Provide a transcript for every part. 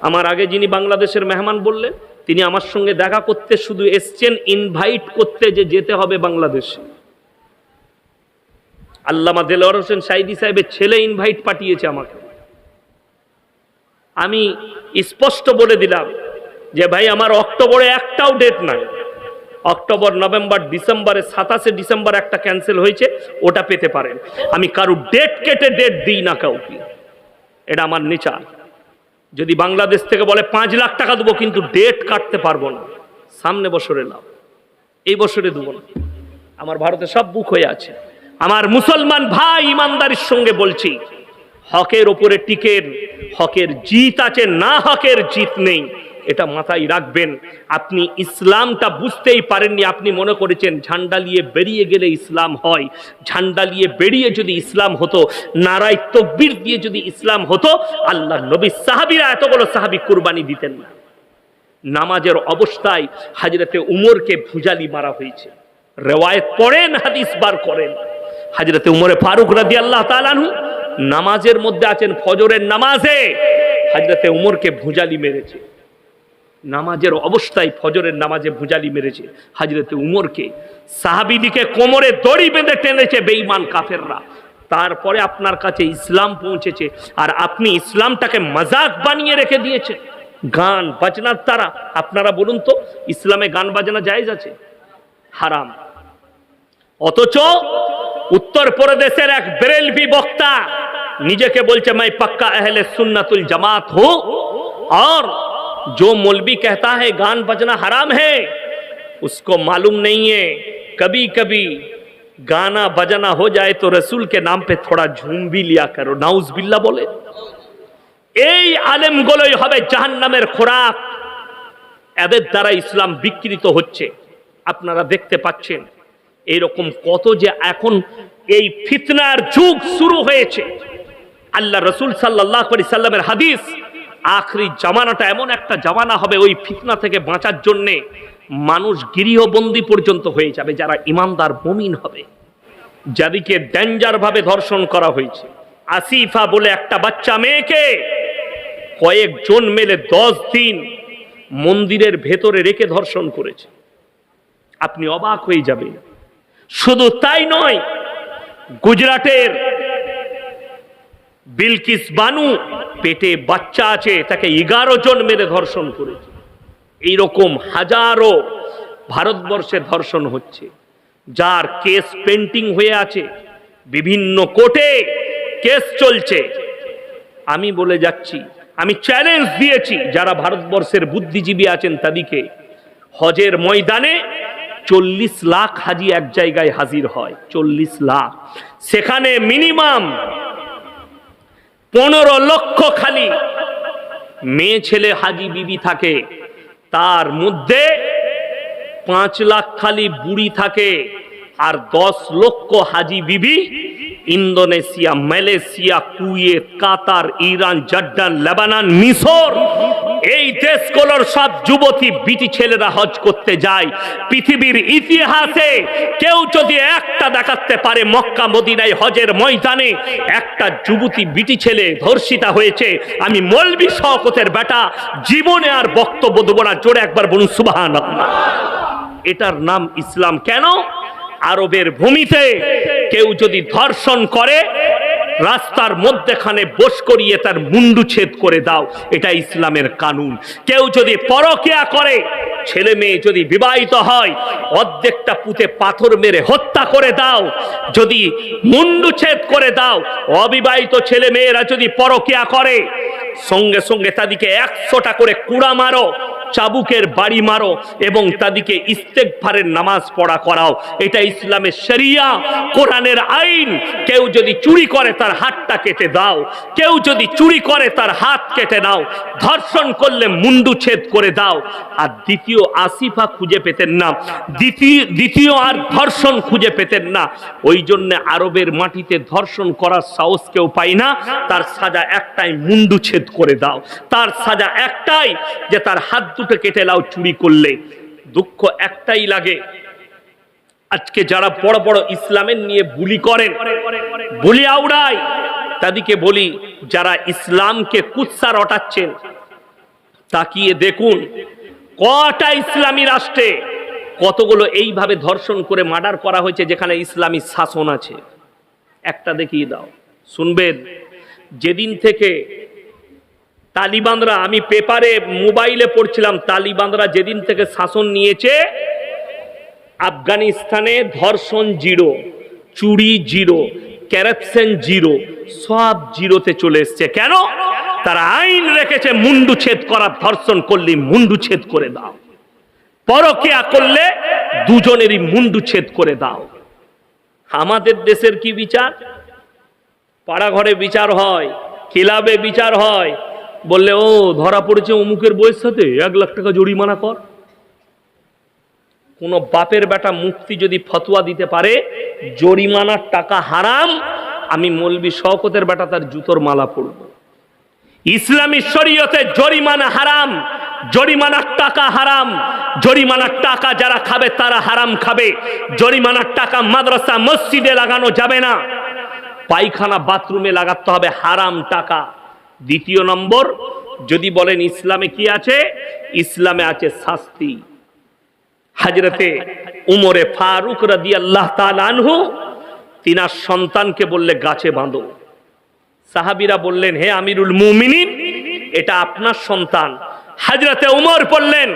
আমার আগে যিনি বাংলাদেশের মেহমান বললেন, তিনি আমার সঙ্গে দেখা করতে শুধু এসছেন ইনভাইট করতে যে যেতে হবে বাংলাদেশে। আল্লামা দেলোয়ার হোসেন সাইদি সাহেবের ছেলে ইনভাইট পাঠিয়েছে আমাকে। আমি স্পষ্ট বলে দিলাম যে ভাই, আমার অক্টোবরে একটাও ডেট নাই। অক্টোবর, নভেম্বর, ডিসেম্বরে 27শে ডিসেম্বর একটা ক্যান্সেল হয়েছে, ওটা পেতে পারেন। আমি কারো ডেট কেটে ডেট দিই না কাউকে, এটা আমার নেচার। যদি বাংলাদেশ থেকে বলে 5 লাখ টাকা দেবো, কিন্তু ডেট কাটতে পারবো না। সামনে বছরে নাও, এই বছরে দেবো না। আমার ভারতে সব বুক হয়ে আছে। আমার মুসলমান ভাই ইমানদারির সঙ্গে বলছি, হকের ওপরে টিকেন। হকের জিত আছে, না হকের জিত নেই, এটা মাথায় রাখবেন। আপনি ইসলামটা বুঝতেই পারেননি। আপনি মনে করেছেন ঝান্ডা নিয়ে বেরিয়ে গেলে ইসলাম হয়। ঝান্ডা নিয়ে বেরিয়ে যদি ইসলাম হতো, নারায় তাকবীর দিয়ে যদি ইসলাম হতো, আল্লাহ নবী সাহাবীরা এতগুলো সাহাবী কুরবানি দিতেন না। নামাজের অবস্থায় হযরতে উমরকে ভুজালি মারা হয়েছে। রিওয়ায়াত পড়েন, হাদিস বার করেন। হযরতে উমরে ফারুক রাদিয়াল্লাহু তাআলা আনহু নামাজের মধ্যে আছেন, ফজরের নামাজে হযরতে উমরকে ভুজালি মেরেছে। নামাজের অবস্থায় ফজরের নামাজে ভুজালি মেরেছে হযরতে উমরকে। সাহাবীদিকে কোমরে দড়ি বেঁধে টেনেছে বেঈমান কাফেররা। তারপরে আপনার কাছে ইসলাম পৌঁছেছে, আর আপনি ইসলামটাকে মজাক বানিয়ে রেখে দিয়েছেন গান বাজনার দ্বারা। আপনারা বলুন তো, ইসলামে গান বাজনা জায়েজ আছে? হারাম। অথচ উত্তরপ্রদেশের এক বেরেলভি বক্তা নিজেকে বলছে मैं पक्का अहले सुन्नतुल जमात हूं, और जो मौलवी कहता है गान बजना हराम है, उसको मालूम नहीं है कभी कभी गाना बजना हो जाए तो रसूल के नाम पे थोड़ा झूम भी लिया करो। नाउज बिल्ला बोले। এই আলেমগুলোই হবে জাহান্নামের খোরাক। এদের দ্বারা ইসলাম বিকৃত হচ্ছে। আপনারা দেখতে পাচ্ছেন এরকম কত যে এখন এই ফিতনার যুগ শুরু হয়েছে। আল্লাহ রাসূল সাল্লাল্লাহু আলাইহি সাল্লামের হাদিস, আখরি জামানাটা এমন একটা জামানা হবে, ওই ফিতনা থেকে বাঁচার জন্য মানুষ গৃহবন্দী পর্যন্ত হয়ে যাবে যারা ইমানদার মুমিন হবে। যাদেরকে ডেঞ্জার ভাবে ধর্ষণ করা হয়েছে। আসিফা বলে একটা বাচ্চা মেয়েকে কয়েকজন মিলে 10 দিন মন্দিরের ভেতরে রেখে ধর্ষণ করেছে। আপনি অবাক হয়ে যাবেন। শুধু তাই নয়, গুজরাটের বিলকিস বানু, পেটে বাচ্চা আছে, তাকে 11 জন মেরে ধর্ষণ করেছে। এইরকম হাজারো ভারতবর্ষে ধর্ষণ হচ্ছে, যার কেস পেন্ডিং হয়ে আছে, বিভিন্ন কোর্টে কেস চলছে। আমি বলে যাচ্ছি, আমি চ্যালেঞ্জ দিয়েছি যারা ভারতবর্ষের বুদ্ধিজীবী আছেন তাদেরকে, হজের ময়দানে 40 লাখ হাজি এক জায়গায় হাজির হয়। 40 লাখ, সেখানে মিনিমাম 15 লক্ষ খালি মেয়ে ছেলে হাজি বিবি থাকে, তার মধ্যে 5 লাখ খালি বুড়ি থাকে, আর 10 লক্ষ হাজি বিবি ইন্দোনেশিয়া, মালয়েশিয়া, কুয়েত, কাতার, ইরান, জর্ডান, লেবানন, মিশর, এই দেশগুলোর সব যুবতী বিটি ছেলেরা হজ করতে যায়। পৃথিবীর ইতিহাসে কেউ যদি একটা দেখাতে পারে মক্কা মদিনায় হজের ময়দানে একটা যুবতী বিটি ছেলে ধর্ষিতা হয়েছে, আমি মৌলভী শওকতের বেটা জীবনে আর বক্তব্য দেব না। জোরে একবার বলুন সুবহানাল্লাহ। এটার নাম ইসলাম। কেন? আরবের ভূমিতে কেউ যদি ধর্ষণ করে, রাস্তার মধ্যখানে বস করিয়ে তার মুন্ডু ছেদ করে দাও, এটা ইসলামের কানুন। কেউ যদি পরকিয়া করে, ছেলে মেয়ে যদি বিবাহিত হয়, অর্ধেকটা পুঁতে পাথর মেরে হত্যা করে দাও, যদি মুন্ডু ছেদ করে দাও। অবিবাহিত ছেলে মেয়েরা যদি পরকিয়া করে, সঙ্গে সঙ্গে তাদেরকে 100টা করে কুড়া মারো, চাবুকের বাড়ি মারো, এবং তাদেরকে ইস্তেগফারের নামাজ পড়া করাও। এটা ইসলামের শরিয়া, কোরআনের আইন। কেউ যদি চুরি করে তার হাতটা কেটে দাও, কেউ যদি চুরি করে তার হাত কেটে নাও, ধর্ষণ করলে মুন্ডু ছেদ করে দাও। আর দ্বিতীয় আসিফা খুঁজে পেতেন না, দ্বিতীয় আর ধর্ষণ খুঁজে পেতেন না। ওই জন্য আরবের মাটিতে ধর্ষণ করার সাহস কেউ পায় না। তার সাজা একটাই, মুন্ডু ছেদ করে দাও। তার সাজা একটাই যে তার হাত দুটো কেটে নাও চুরি করলে। দুঃখ একটাই লাগে, আজকে যারা বড় বড় ইসলামের নিয়ে বুলি করেন, বুলি আউড়ায়, তাদেরকে বলি যারা ইসলামকে কুৎসা রটাচ্ছেন, তাকিয়ে দেখুন কটা ইসলামী রাষ্ট্রে কতগুলো এইভাবে ধর্ষণ করে মার্ডার করা হয়েছে যেখানে ইসলামী শাসন আছে। একটা দেখিয়ে দাও, শুনবেন। যেদিন থেকে তালিবানরা, আমি পেপারে মোবাইলে পড়ছিলাম, তালিবানরা যেদিন থেকে শাসন নিয়েছে আফগানিস্তানে ধর্ষণ জিরো, চুরি জিরো, ক্যারাপশন জিরো, সব জিরোতে চলে এসছে। কেন? তারা আইন রেখেছে মুন্ডু ছেদ করা, ধর্ষণ করলে মুন্ডু ছেদ করে দাও, পরকিয়া করলে দুজনেরই মুন্ডু ছেদ করে দাও। আমাদের দেশের কি বিচার? পাড়া ঘরে বিচার হয়, ক্লাবে বিচার হয়, বললে ও ধরা পড়েছে অমুকের বইয়ের সাথে 1 লাখ টাকা জরিমানা কর। কোন বাপের বেটা মুফতি যদি ফতোয়া দিতে পারে জরিমানার টাকা হারাম, আমি মৌলবি শওকতের বেটা তার জুতোর মালা পরব। ইসলামী শরীয়তে জরিমানা হারাম, জরিমানার টাকা হারাম, জরিমানার টাকা যারা খাবে তারা হারাম খাবে। জরিমানার টাকা মাদ্রাসা মসজিদে লাগানো যাবে না, পায়খানা বাথরুমে লাগাতে হবে হারাম টাকা। দ্বিতীয় নম্বর, যদি বলেন ইসলামে কি আছে, ইসলামে আছে শাস্তি। হযরতে উমরে ফারুক রাদিয়াল্লাহু তাআলা আনহু তিনার সন্তানকে বললে গাছে বাঁধো। সাহাবীরা বললেন হে আমিরুল মুমিনিন, এটা আপনার সন্তান। হযরতে উমর বললেন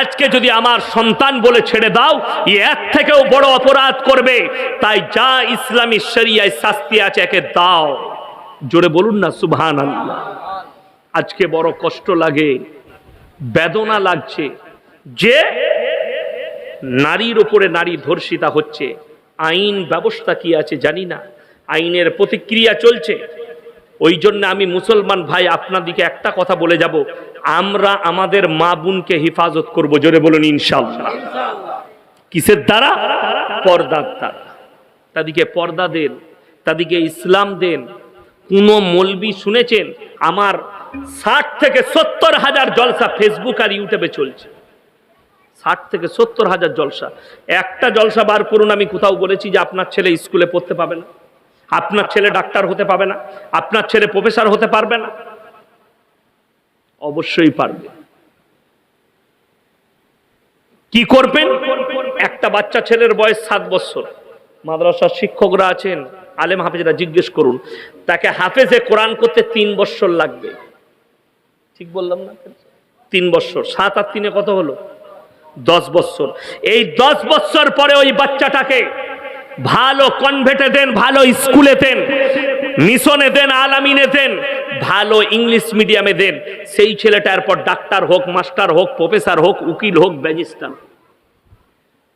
আজকে যদি আমার সন্তান বলে ছেড়ে দাও, এর থেকেও বড় অপরাধ করবে, তাই যা ইসলামী শরিয়ায় শাস্তি আছে একে দাও। জোরে বলুন না সুবহানাল্লাহ। আজকে বড় কষ্ট লাগে, বেদনা লাগছে যে নারীর উপরে নারী ধর্ষিতা হচ্ছে। আইন ব্যবস্থা কি আছে জানি না, আইনের প্রতিক্রিয়া চলছে। ওই জন্য আমি মুসলমান ভাই আপনাদিকে একটা কথা বলে যাব, আমরা আমাদের মা বোনকে হেফাজত করব। জোরে বলুন ইনশাআল্লাহ। কিসের দ্বারা? পর্দার দ্বারা। তাদেরকে পর্দা দেন, তাদেরকে ইসলাম দেন। কোন মৌলবি শুনেছেন? আমার 60 থেকে 70 হাজার জলসা ফেসবুক আর ইউটিউবে চলছে। 60 থেকে 70 হাজার জলসা। একটা জলসা বার করুন আমি কোথাও বলেছি যে আপনার ছেলে স্কুলে পড়তে পাবে না, আপনার ছেলে ডাক্তার হতে পাবে না, আপনার ছেলে প্রফেসর হতে পারবে না? অবশ্যই পারবে। কি করবেন? একটা বাচ্চা ছেলের বয়স 7 বছর, মাদ্রাসার শিক্ষকরা আছেন, আলেম হাফেজরা, জিজ্ঞেস করুন তাকে হাফেজে কোরআন করতে 3 বছর লাগবে। ঠিক বললাম না? 3 বছর। 7 আর 3 কত হলো? 10 বছর। এই 10 বছর পরে ওই বাচ্চাটাকে ভালো কনভেন্টে দেন, ভালো স্কুলে দেন, মিশনে দেন, আলামিনে দেন, ভালো ইংলিশ মিডিয়ামে দেন। সেই ছেলেটা এরপর ডাক্তার হোক, মাস্টার হোক, প্রফেসর হোক, উকিল হোক, ব্যারিস্টার,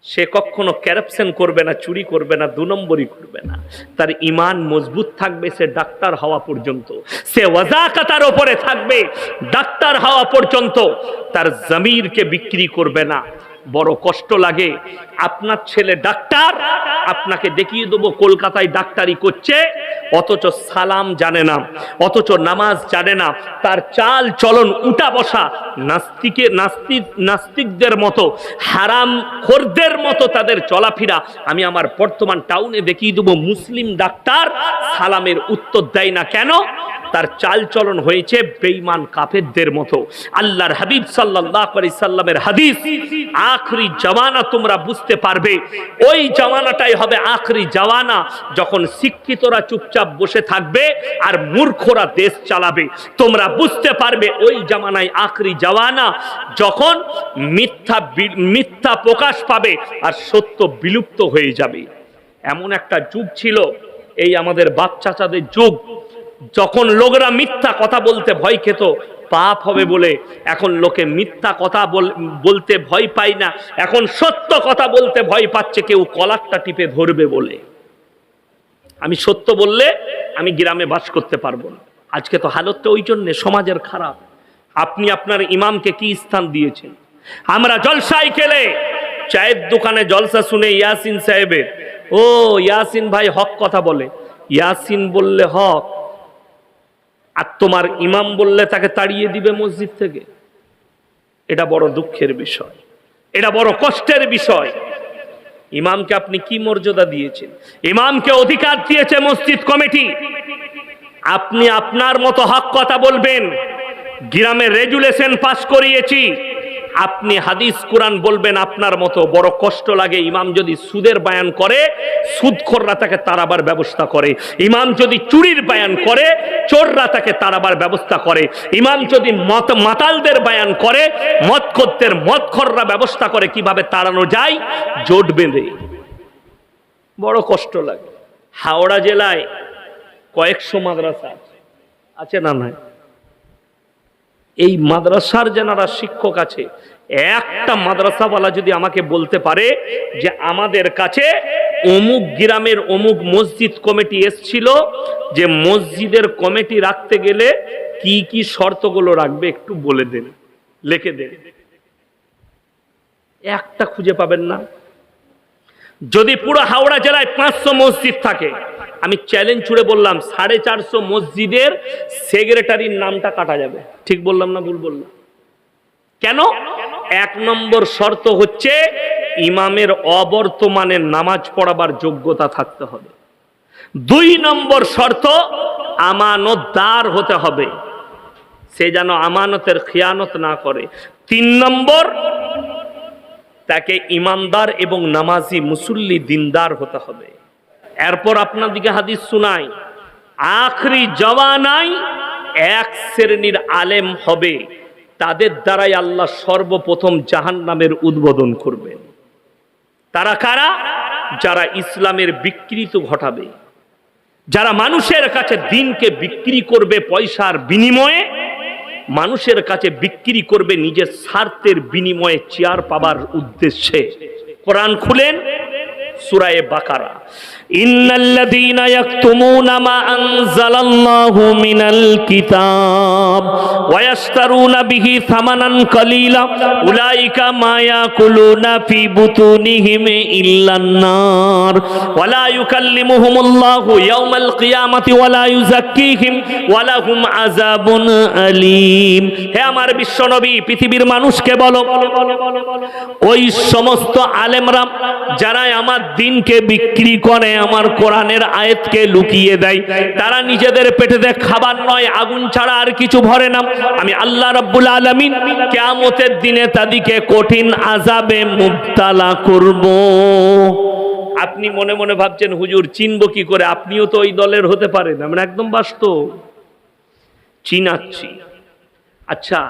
সে কখনো ক্যারাপশন করবে না, চুরি করবে না, 2 নম্বরই করবে না। তার ঈমান মজবুত থাকবে সে ডাক্তার হওয়া পর্যন্ত, সে ওয়াজাকাতার উপরে থাকবে ডাক্তার হওয়া পর্যন্ত। তার জমিরকে বিক্রি করবে না। বড় কষ্ট লাগে, আপনার ছেলে ডাক্তার, আপনাকে দেখিয়ে দেবো কলকাতায় ডাক্তারি করছে, অথচ সালাম জানে না, অথচ নামাজ জানে না, তার চাল চলন উঠা বসা নাস্তিকদের মতো, হারাম খোরদের মতো তাদের চলাফেরা। আমি আমার বর্তমান টাউনে দেখিয়ে দেবো মুসলিম ডাক্তার সালামের উত্তর দেয় না। কেন? তার চাল চলন হয়েছে বেঈমান কাফেরদের মতো। আল্লাহর হাবিব সাল্লাল্লাহু আলাইহি সাল্লামের হাদিস, আখরি জামানা তোমরা বুঝতে পারবে, ওই জামানাটাই হবে আখরি জামানা যখন শিক্ষিতরা চুপচাপ বসে থাকবে আর মূর্খরা দেশ চালাবে। তোমরা বুঝতে পারবে ওই জামানায় আখরি জামানা যখন মিথ্যা প্রকাশ পাবে আর সত্য বিলুপ্ত হয়ে যাবে। এমন একটা যুগ ছিল এই আমাদের বাপ চাচাদের যুগ, যখন লোকেরা মিথ্যা কথা বলতে ভয় খেত, পাপ হবে বলে। এখন লোকে মিথ্যা কথা বলতে ভয় পায় না, এখন সত্য কথা বলতে ভয় পাচ্ছে, কেউ কলারটা টিপে ধরবে বলে। আমি সত্য বললে আমি গ্রামে বাস করতে পারবো না। আজকে তো হালতটা ওই জন্যে সমাজের খারাপ। আপনি আপনার ইমামকে কি স্থান দিয়েছেন? আমরা জলসায় গেলে চায়ের দোকানে জলসা শুনে ইয়াসিন সাহেবের, ও ইয়াসিন ভাই হক কথা বলে, ইয়াসিন বললে হক, আর তোমার ইমাম বললে তাকে তাড়িয়ে দিবে মসজিদ থেকে। এটা বড় দুঃখের বিষয়, এটা বড় কষ্টের বিষয়। ইমামকে আপনি কি মর্যাদা দিয়েছেন? ইমামকে অধিকার দিয়েছে মসজিদ কমিটি। আপনি আপনার মতো হক কথা বলবেন, গ্রামে রেজুলেশন পাস করিয়েছি। আপনি হাদিস কোরআন বলবেন আপনার মতো, বড় কষ্ট লাগে। ইমাম যদি সুদের বয়ান করে, সুদখোররা তাকে তাড়াবার ব্যবস্থা করে। ইমাম যদি চুরির বয়ান করে, চোররা তাকে তাড়াবার ব্যবস্থা করে। ইমাম যদি মাতালদের বয়ান করে, মদখোরদের মদখোররা ব্যবস্থা করে কিভাবে তাড়ানো যায়, জোট বেঁধে। বড় কষ্ট লাগে। হাওড়া জেলায় কয়েকশো মাদ্রাসা আছে না নাই? এই মাদ্রাসার যারা শিক্ষক আছে, একটা মাদ্রাসাওয়ালা যদি আমাকে বলতে পারে যে আমাদের কাছে অমুক গ্রামের অমুক মসজিদ কমিটি এসছিল, যে মসজিদের কমিটি রাখতে গেলে কি কি শর্তগুলো রাখবে একটু বলে দেন, লিখে দেন, একটা খুঁজে পাবেন না। যদি পুরো হাওড়া জেলায় 500 মসজিদ থাকে, আমি চ্যালেঞ্জ ছুড়ে বললাম 450 মসজিদের সেক্রেটারির নামটা কাটা যাবে। ঠিক বললাম না ভুল বললাম? কেন? 1 নম্বর শর্ত হচ্ছে ইমামের অবর্তমানে নামাজ পড়াবার যোগ্যতা থাকতে হবে। 2 নম্বর শর্ত আমানতদার হতে হবে, সে যেন আমানতের খিয়ানত না করে। 3 নম্বর তাকে ইমানদার এবং নামাজি মুসল্লি দিনদার হতে হবে। এরপর আপনাদিকে হাদিস শুনাই, আখরি জওয়ানায় এক শ্রেণীর আলেম হবে, তাদের দ্বারাই আল্লাহ সর্বপ্রথম জাহান্নামের উদ্বোধন করবেন। তারা কারা? যারা ইসলামের বিকৃত ঘটাবে, যারা মানুষের কাছে দিনকে বিক্রি করবে পয়সার বিনিময়ে, মানুষের কাছে বিক্রি করবে নিজের স্বার্থের বিনিময়ে চেয়ার পাবার উদ্দেশ্যে। কোরআন খুলেন, সূরা বাকারা, ইন্নাল্লাযীনা ইয়াকতুমুনা মা আনজালাল্লাহু মিনাল কিতাব ওয়া ইয়াশতারুনা বিহি সামানান কালীলা উলাইকা মা ইয়াকুলুনা ফি বুতুনিহিম ইল্লান নার ওয়া লা ইউকাল্লিমুহুমুল্লাহু ইয়াওমাল কিয়ামাতি ওয়া লা ইউযাক্কিহিম ওয়া লাহুম আযাবুন আলীম। হে আমার বিশ্বনবী, পৃথিবীর মানুষকে বলো, ওই সমস্ত আলেমরা যারা আমার দিনকে বিক্রি করে, আমার কোরআনের আয়াতকে লুকিয়ে দেয়, তারা নিজেদের পেটেতে খাবার নয় আগুন ছাড়া আর কিছু ভরে না, আমি আল্লাহ রাব্বুল আলামিন কিয়ামতের দিনে তাদেরকে কঠিন আযাবে মুবতালা করব। আপনি মনে মনে ভাবছেন হুজুর চিনবো কি করে? আপনিও তো ওই দলের হতে পারেন। আমরা একদম বাস্তব চিনাচ্ছি। আচ্ছা,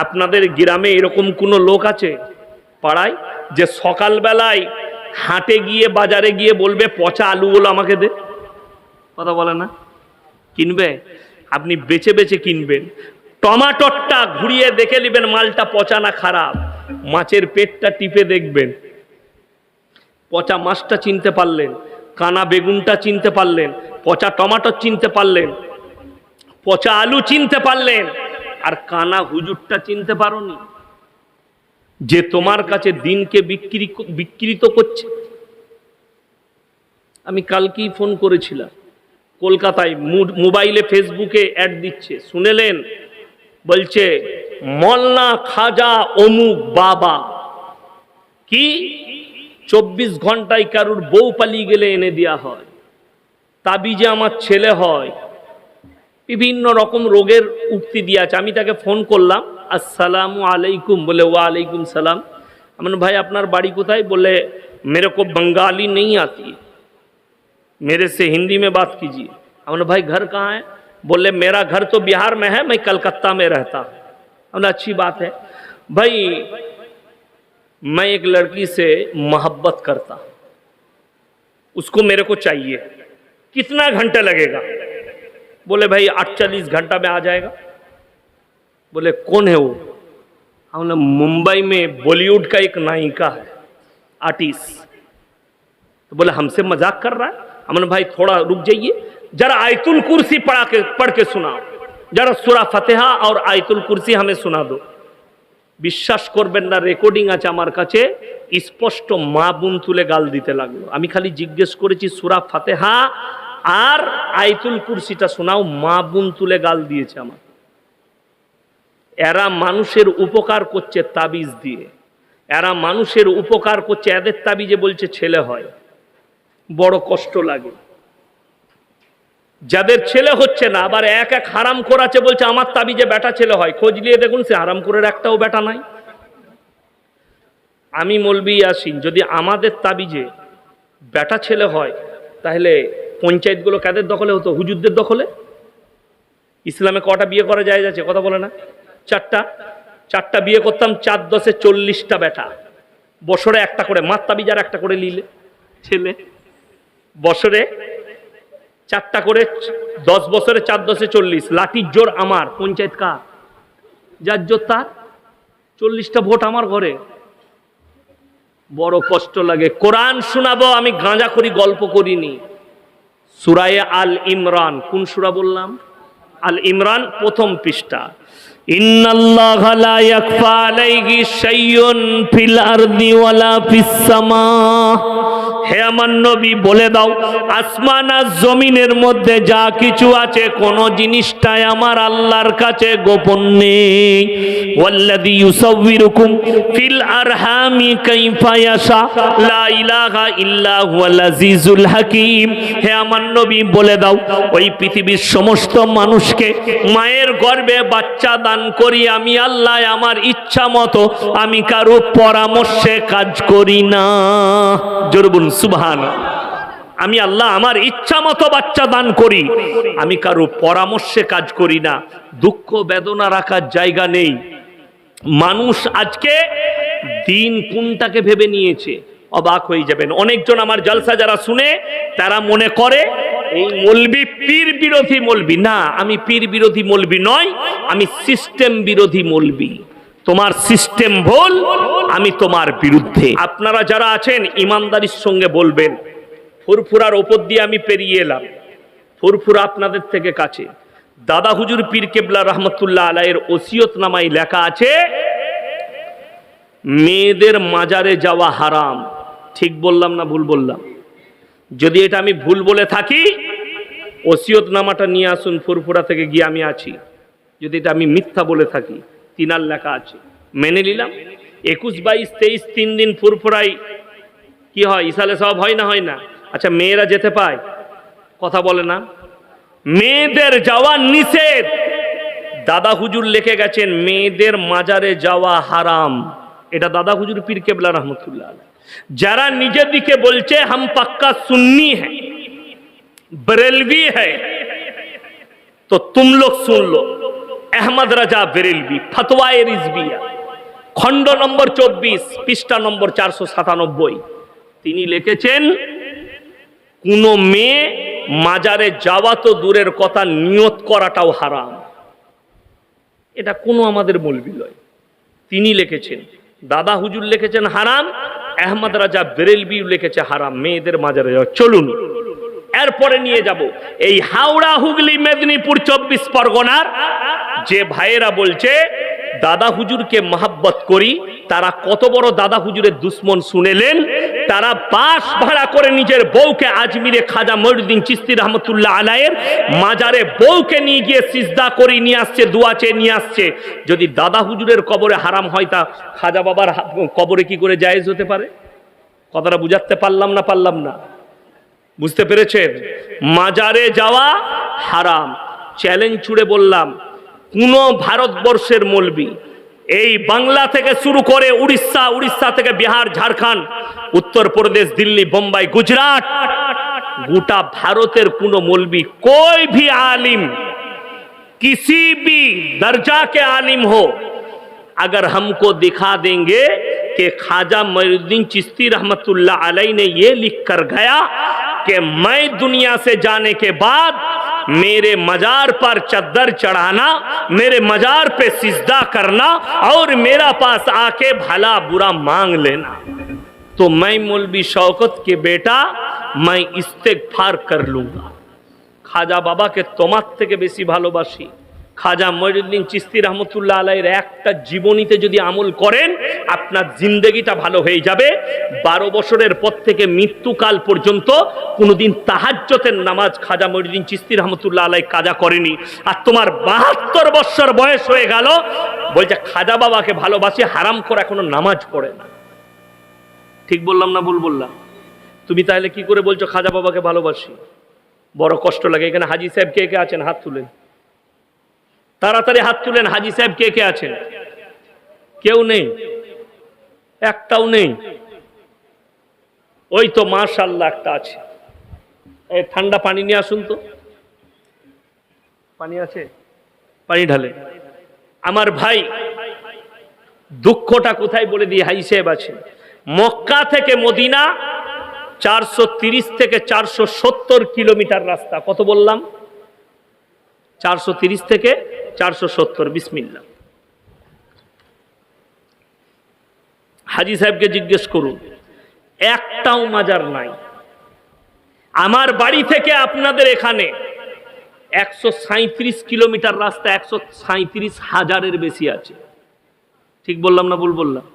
আপনাদের গ্রামে এরকম কোনো লোক আছে পাড়ায় যে সকালবেলায় হাটে গিয়ে বাজারে গিয়ে বলবে পচা আলুগুলো আমাকে দে? কথা বলে না? কিনবে? আপনি বেছে বেছে কিনবেন। টমাটোরটা ঘুরিয়ে দেখে নেবেন মালটা পচা না খারাপ। মাছের পেটটা টিপে দেখবেন, পচা মাছটা চিনতে পারলেন, কানা বেগুনটা চিনতে পারলেন, পচা টমাটো চিনতে পারলেন, পচা আলু চিনতে পারলেন, আর কানা হুজুরটা চিনতে পারোনি, যে তোমার কাছে দিনকে বিকৃত করছে। আমি কালকেই ফোন করেছিলাম, কলকাতায় মোবাইলে ফেসবুকে অ্যাড দিচ্ছে, শুনেলেন? বলছে মলনা খাজা অমুক বাবা কি 24 ঘন্টায় কারুর বউ পালিয়ে গেলে এনে দেওয়া হয়, তাবিজে আমার ছেলে হয়, বিভিন্ন রকম রোগের উক্তি দিয়ে আছে। আমি তাকে ফোন করলাম, আসসালামু আলাইকুম, বলে ওয়া আলাইকুম সালাম। আমি ভাই আপনার বাড়ি কোথায়? বলে मेरे को बंगाली नहीं आती, मेरे से हिंदी में बात कीजिए। हमने भाई घर कहाँ है? बोले मेरा घर तो बिहार में है, मैं कलकत्ता में रहता हूँ। हमने अच्छी बात है भाई, मैं एक लड़की से मोहब्बत करता हूँ, उसको मेरे को चाहिए, कितना घंटे लगेगा? बोले भाई 48 घंटा में आ जाएगा। बोले कौन है वो? हमने मुंबई में बॉलीवुड का एक नायिका है, आर्टिस्ट। तो बोले हमसे मजाक कर रहा है? हमने भाई थोड़ा रुक जाइए, जरा आयतुल कुर्सी पढ़ के सुनाओ, जरा सूरा फातिहा और आयतुल कुर्सी हमें सुना दो। বিশ্বাস করবেন না, রেকর্ডিং আছে আমার কাছে, স্পষ্ট মা বোন তুলে গাল দিতে লাগলো। আমি খালি জিজ্ঞেস করেছি সূরা ফাতিহা আর আয়াতুল কুরসিটা শোনাও, মা বোন তুলে গাল দিয়েছে আমার। এরা মানুষের উপকার করছে তাবিজ দিয়ে, এরা মানুষের উপকার করছে, এদের তাবিজে বলছে ছেলে হয়। বড় কষ্ট লাগে। যাদের ছেলে হচ্ছে না, আবার এক এক হারাম করাচ্ছে, বলছে আমার তাবিজে বেটা ছেলে হয়। খোঁজ নিয়ে দেখুন, সে হারাম করার একটাও বেটা নাই। আমি মৌলভী ইয়াসিন, যদি আমাদের তাবিজে বেটা ছেলে হয়, তাহলে পঞ্চায়েতগুলো কাদের দখলে হতো? হুজুরদের দখলে। ইসলামে কটা বিয়ে করা যায় যাচ্ছে? কথা বলে না? চারটা বিয়ে করতাম, 4 10 40টা বেটা, বছরে একটা করে। মার তাবিজ আর একটা করে নিলে ছেলে, বছরে 4টা করে, 10 বছরে 4 10 40। লাঠির জোর আমার, পঞ্চায়েত কার? যার জোর তার। 40টা ভোট আমার ঘরে। বড় কষ্ট লাগে। কোরআন শোনাবো, আমি গাঁজা করি, গল্প করিনি। সূরায়ে আল ইমরান, কোন সূরা বললাম? আল ইমরান, প্রথম পৃষ্ঠা। ইন্নাল্লাহা লা ইয়াখফা আলাইহি শাইউন ফিল আরদি ওয়ালা ফিস সামা। হে আমার নবী, বলে দাও, আসমান আর জমিনের মধ্যে যা কিছু আছে, কোন জিনিসটাই আমার আল্লাহর কাছে গোপন নেই। ওয়াল্লাযী ইউসাউবিরুকুম ফিল আরহামি কাইফা ইয়াশা, লা ইলাহা ইল্লা হুয়াল আজিজুল হাকীম। হে আমার নবী, বলে দাও, ওই পৃথিবীর সমস্ত মানুষকে মায়ের গর্ভে বাচ্চা দান করি আমি আল্লাহ, আমার ইচ্ছা মতো। আমি কারো পরামর্শে কাজ করি না। জোরে বলুন সুবহানাল্লাহ। আমি আল্লাহ আমার ইচ্ছা মতো বাচ্চা দান করি, আমি কারো পরামর্শে কাজ করি না। দুঃখ বেদনা রাখার জায়গা নেই। মানুষ আজকে দিন কোনটাকে ভেবে নিয়েছে, অবাক হয়ে যাবেন। অনেকজন আমার জলসা যারা শুনে, তারা মনে করে এই মৌলবি পীর বিরোধী মৌলবি। না, আমি পীর বিরোধী মৌলবি নয়, আমি সিস্টেম বিরোধী মৌলবি। তোমার সিস্টেম ভুল, আমি তোমার বিরুদ্ধে। আপনারা যারা আছেন ইমানদারির সঙ্গে বলবেন। ফুরফুরার ওপর দিয়ে আমি পেরিয়ে এলাম, ফুরফুরা আপনাদের থেকে কাছে। দাদা হুজুর পীর কেবলা রহমতুল্লাহ আলাইহির ওসিয়তনামায় লেখা আছে, মেয়েদের মাজারে যাওয়া হারাম। ঠিক বললাম না ভুল বললাম? যদি এটা আমি ভুল বলে থাকি, ওসিয়তনামাটা নিয়ে আসুন ফুরফুরা থেকে, গিয়ে আমি আছি। যদি এটা আমি মিথ্যা বলে থাকি, তিনার লেখা আছে, মেনে নিলাম। 21, 22, 23 3 দিন ফুরফুরাই কি হয়? ইসালে সব হয় না? হয় না? আচ্ছা, মেয়েরা যেতে পায়? কথা বলে না। মেয়েদের যাওয়া নিষেধ। দাদা হুজুর লিখে গেছেন মেয়েদের মাজারে যাওয়া হারাম। এটা দাদা হুজুর পীর কেবলা রহমতুল্লাহ আলাইহি। যারা নিজের দিকে বলছে হাম পাক্কা সুন্নি হ্যাঁ, बरेलवी है, तो तुम लोग सुन लो। अहमद रजा बरेलवी, फतवाए रिजविया, खंड नम्बर 24, पृष्ठा नम्बर 497। তিনি লিখেছেন, কোন মেয়ে মাজারে যাওয়া তো দূরের কথা, নিয়ত করাটাও হারাম। এটা কোনো আমাদের মৌলবি নয়, তিনি লিখেছেন। দাদা হুজুর লিখেছেন হারাম, আহমদ রাজা বেরেলভি লিখেছে হারাম মেয়েদের মাজারে যাওয়া। চলুন এরপরে নিয়ে যাব এই হাওড়া, হুগলি, মেদিনীপুর, 24 পরগনার যে ভাইয়েরা বলছে দাদা হুজুরকে মহব্বত করি, তারা কত বড় দাদা হুজুরের দুশ্মন শুনেলেন। তারা বাস ভাড়া করে নিজের বউকে আজমিরে খাজা মঈনুদ্দিন চিশতি রহমতুল্লাহ আলাইহির মাজারে বউকে নিয়ে গিয়ে সিজদা করে নিয়ে আসছে, দোয়া চেয়ে নিয়ে আসছে। যদি দাদা হুজুরের কবরে হারাম হয়, তা খাজা বাবার কবরে কি করে জায়েজ হতে পারে? কথাটা বুঝাতে পারলাম না? পারলাম না? বুঝতে পেরেছেন? মাজারে যাওয়া হারাম। চ্যালেঞ্জ ছুড়ে বললাম, কোন ভারতবর্ষের মৌলবি, এই বাংলা থেকে শুরু করে উড়িষ্যা থেকে বিহার, ঝাড়খণ্ড, উত্তরপ্রদেশ, দিল্লি, বোম্বাই, गुजरात, গোটা ভারতের কোন मौलवी, कोई भी आलिम, किसी भी दर्जा के आलिम हो, अगर हमको दिखा देंगे कि ख्वाजा मईनुद्दीन चिश्ती रहमतुल्लाह अलैहि ने ये लिख कर गया कि मैं दुनिया से जाने के बाद मेरे मजार पर चद्दर चढ़ाना, मेरे मजार पे सिजदा करना और मेरा पास आके भला बुरा मांग लेना, तो मैं मौलवी शौकत के बेटा मैं इस्तेगफार कर लूंगा। खाजा बाबा के तोमार থেকে বেশি ভালোবাসি। খাজা মঈনুদ্দিন চিশতি রহমতুল্লাহ আলাইহির একটা জীবনীতে যদি আমল করেন, আপনার জিন্দেগিটা ভালো হয়ে যাবে। 12 বছরের পর থেকে মৃত্যুকাল পর্যন্ত কোনোদিন তাহাজ্জুদের নামাজ খাজা মঈনুদ্দিন চিশতি রহমতুল্লাহ আলাইহি কাজা করেনি। আর তোমার 72 বছর বয়স হয়ে গেল, বলছে খাজা বাবাকে ভালোবাসি, হারাম করে এখনো নামাজ পড়ে না। ঠিক বললাম না ভুল বললাম? তুমি তাহলে কি করে বলছো খাজা বাবাকে ভালোবাসি? বড় কষ্ট লাগে। এখানে হাজি সাহেব কে কে আছেন হাত তুলেন, তাড়াতাড়ি হাত তুলেন। হাজি সাহেব কে কে আছেন? কেউ নেই, একটাও নেই। ওই তো মাশাআল্লাহ একটা আছে। এই ঠান্ডা পানি নিয়ে আসুন তো, পানি আছে, পানি ঢালে। আমার ভাই দুঃখটা কোথায় বলে দিয়ে হাজি সাহেব আছেন। মক্কা থেকে মদিনা 430 থেকে 470 কিলোমিটার রাস্তা। কত বললাম? 430 থেকে 470। বিসমিল্লাহ। হাজি সাহেবকে জিজ্ঞেস করুন, একটাও মাজার নাই। আমার বাড়ি থেকে আপনাদের এখানে 137 কিলোমিটার রাস্তা, 137,000-এর বেশি আছে। ঠিক বললাম না ভুল বললাম?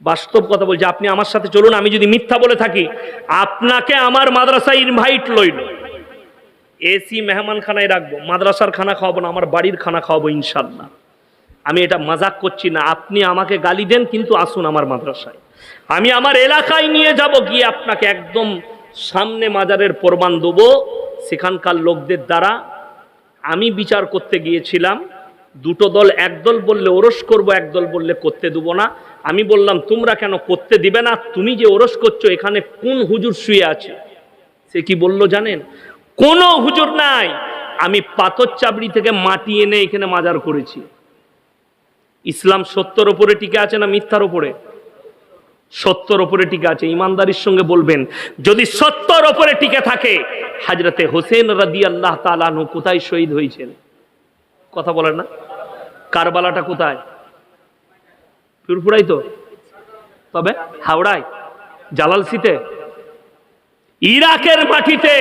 বাস্তব কথা বলছি। আপনি আমার সাথে চলুন, আমি যদি মিথ্যা বলে থাকি আপনাকে আমার মাদ্রাসায় ইনভাইট লইল, এসি মেহমানখানায় রাখবো, মাদ্রাসার খানা খাওয়াবো না, আমার বাড়ির খানা খাওয়াবো ইনশাল্লাহ। আমি এটা মাজাক করছি না। আপনি আমাকে গালি দেন কিন্তু আসুন আমার মাদ্রাসায়, আমি আমার এলাকায় নিয়ে যাব, গিয়ে আপনাকে একদম সামনে মাজারের প্রমাণ দেবো। সেখানকার লোকদের দ্বারা আমি বিচার করতে গিয়েছিলাম, দুটো দল, একদল বললে ওরস করব, একদল বললে করতে দেবো না। আমি বললাম তোমরা কেন করতে দিবে না? তুমি যে ওরস করছো এখানে কোন হুজুর শুয়ে আছে? সে কি বলল জানেন? কোনো হুজুর নাই। আমি পাথর চাবড়ি থেকে মাটি এনে এখানে মাজার করেছি। ইসলাম সত্যর ওপরে টিকে আছে না মিথ্যার ওপরে? সত্যর ওপরে টিকে আছে। ইমানদারির সঙ্গে বলবেন, যদি সত্যর ওপরে টিকে থাকে, হযরতে হোসেন রাদিয়াল্লাহু তাআলা আনহু কোথায় শহীদ হয়েছেন? কথা বলেন না? কারবালাটা কোথায়? ফুরফুরাই তো, তবে হাওড়ায়, জালালসিতে, ইরাকের মাটিতে।